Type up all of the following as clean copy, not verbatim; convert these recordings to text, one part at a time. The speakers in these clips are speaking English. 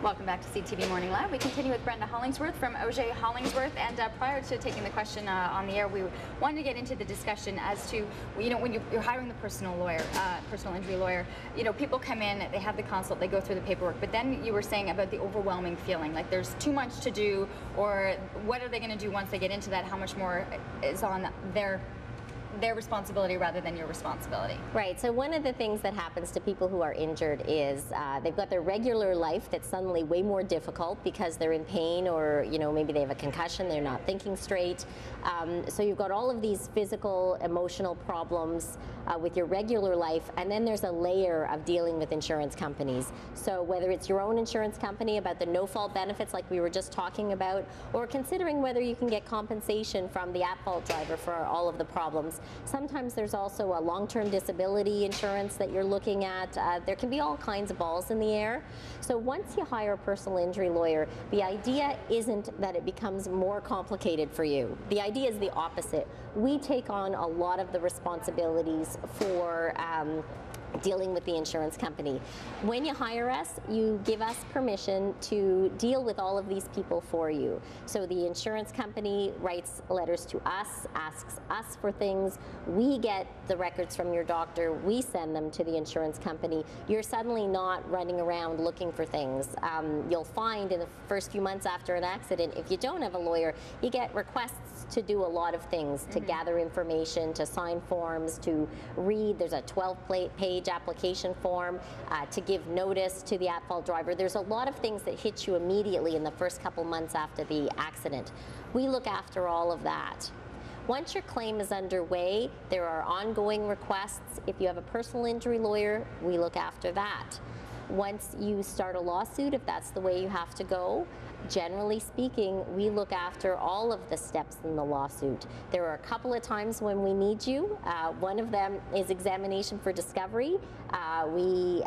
Welcome back to CTV Morning Live. We continue with Brenda Hollingsworth from Auger Hollingsworth, and prior to taking the question on the air, we wanted to get into the discussion as to, you know, when you're hiring the personal injury lawyer, you know, people come in, they have the consult, they go through the paperwork, but then you were saying about the overwhelming feeling, like there's too much to do, or what are they going to do once they get into that, how much more is on their responsibility rather than your responsibility. Right, so one of the things that happens to people who are injured is they've got their regular life that's suddenly way more difficult because they're in pain, or you know, maybe they have a concussion, they're not thinking straight. So you've got all of these physical, emotional problems with your regular life, and then there's a layer of dealing with insurance companies. So whether it's your own insurance company about the no-fault benefits like we were just talking about, or considering whether you can get compensation from the at-fault driver for all of the problems. Sometimes there's also a long-term disability insurance that you're looking at. There can be all kinds of balls in the air. So once you hire a personal injury lawyer, the idea isn't that it becomes more complicated for you. The idea is the opposite. We take on a lot of the responsibilities for dealing with the insurance company. When you hire us, you give us permission to deal with all of these people for you. So the insurance company writes letters to us, asks us for things. We get the records from your doctor. We send them to the insurance company. You're suddenly not running around looking for things. You'll find in the first few months after an accident, if you don't have a lawyer, you get requests to do a lot of things, to gather information, to sign forms, to read. There's a 12-page application form, to give notice to the at-fault driver. There's a lot of things that hit you immediately in the first couple months after the accident. We look after all of that. Once your claim is underway, there are ongoing requests. If you have a personal injury lawyer, we look after that. Once you start a lawsuit, if that's the way you have to go, generally speaking, we look after all of the steps in the lawsuit. There are a couple of times when we need you. One of them is examination for discovery. We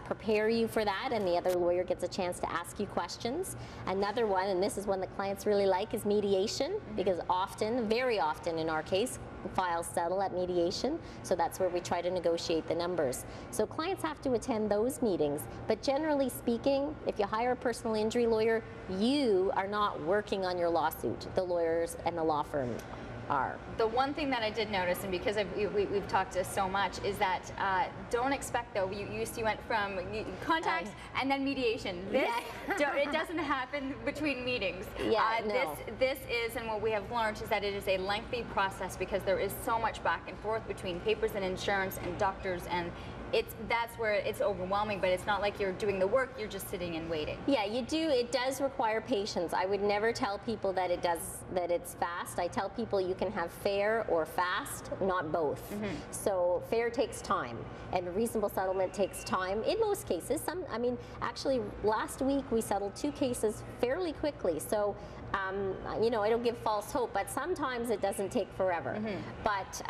prepare you for that, and the other lawyer gets a chance to ask you questions. Another one, and this is one that clients really like, is mediation, because often, very often in our case, files settle at mediation, so that's where we try to negotiate the numbers. So clients have to attend those meetings, but generally speaking, if you hire a personal injury lawyer, you are not working on your lawsuit. The lawyers and the law firm are. The one thing that I did notice, and because we've talked to so much, is that don't expect, though, you went from contacts and then mediation. This, it doesn't happen between meetings. Yeah, no. This is, and what we have learned is that it is a lengthy process because there is so much back and forth between papers and insurance and doctors, and that's where it's overwhelming, but it's not like you're doing the work, you're just sitting and waiting. Yeah, you do. It does require patience. I would never tell people that it's fast. I tell people you can have fair or fast, not both. So fair takes time, and reasonable settlement takes time in most cases. I mean, actually last week we settled 2 cases fairly quickly. So you know, I don't give false hope, but sometimes it doesn't take forever. But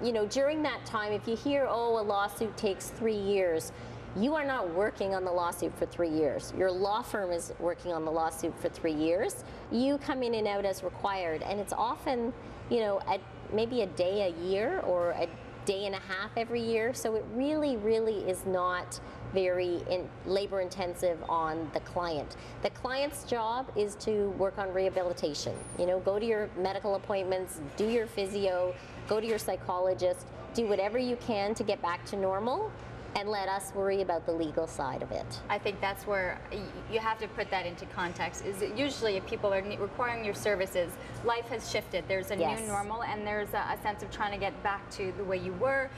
you know, during that time, if you hear, oh, a lawsuit takes 3 years, you are not working on the lawsuit for 3 years. Your law firm is working on the lawsuit for 3 years. You come in and out as required, and it's often, you know, maybe a day a year or a day and a half every year. So it really, really is not very labor intensive on the client. The client's job is to work on rehabilitation. You know, go to your medical appointments, do your physio, go to your psychologist, do whatever you can to get back to normal, and let us worry about the legal side of it. I think that's where you have to put that into context, is that usually if people are requiring your services, life has shifted. There's a new normal, and there's a sense of trying to get back to the way you were,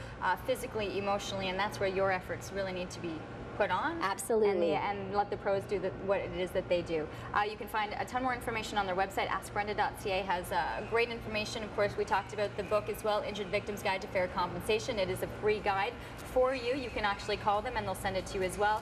physically, emotionally, and that's where your efforts really need to be put on. Absolutely. And let the pros do what it is that they do. You can find a ton more information on their website. AskBrenda.ca has great information. Of course, we talked about the book as well, Injured Victims Guide to Fair Compensation. It is a free guide for you. You can actually call them and they'll send it to you as well.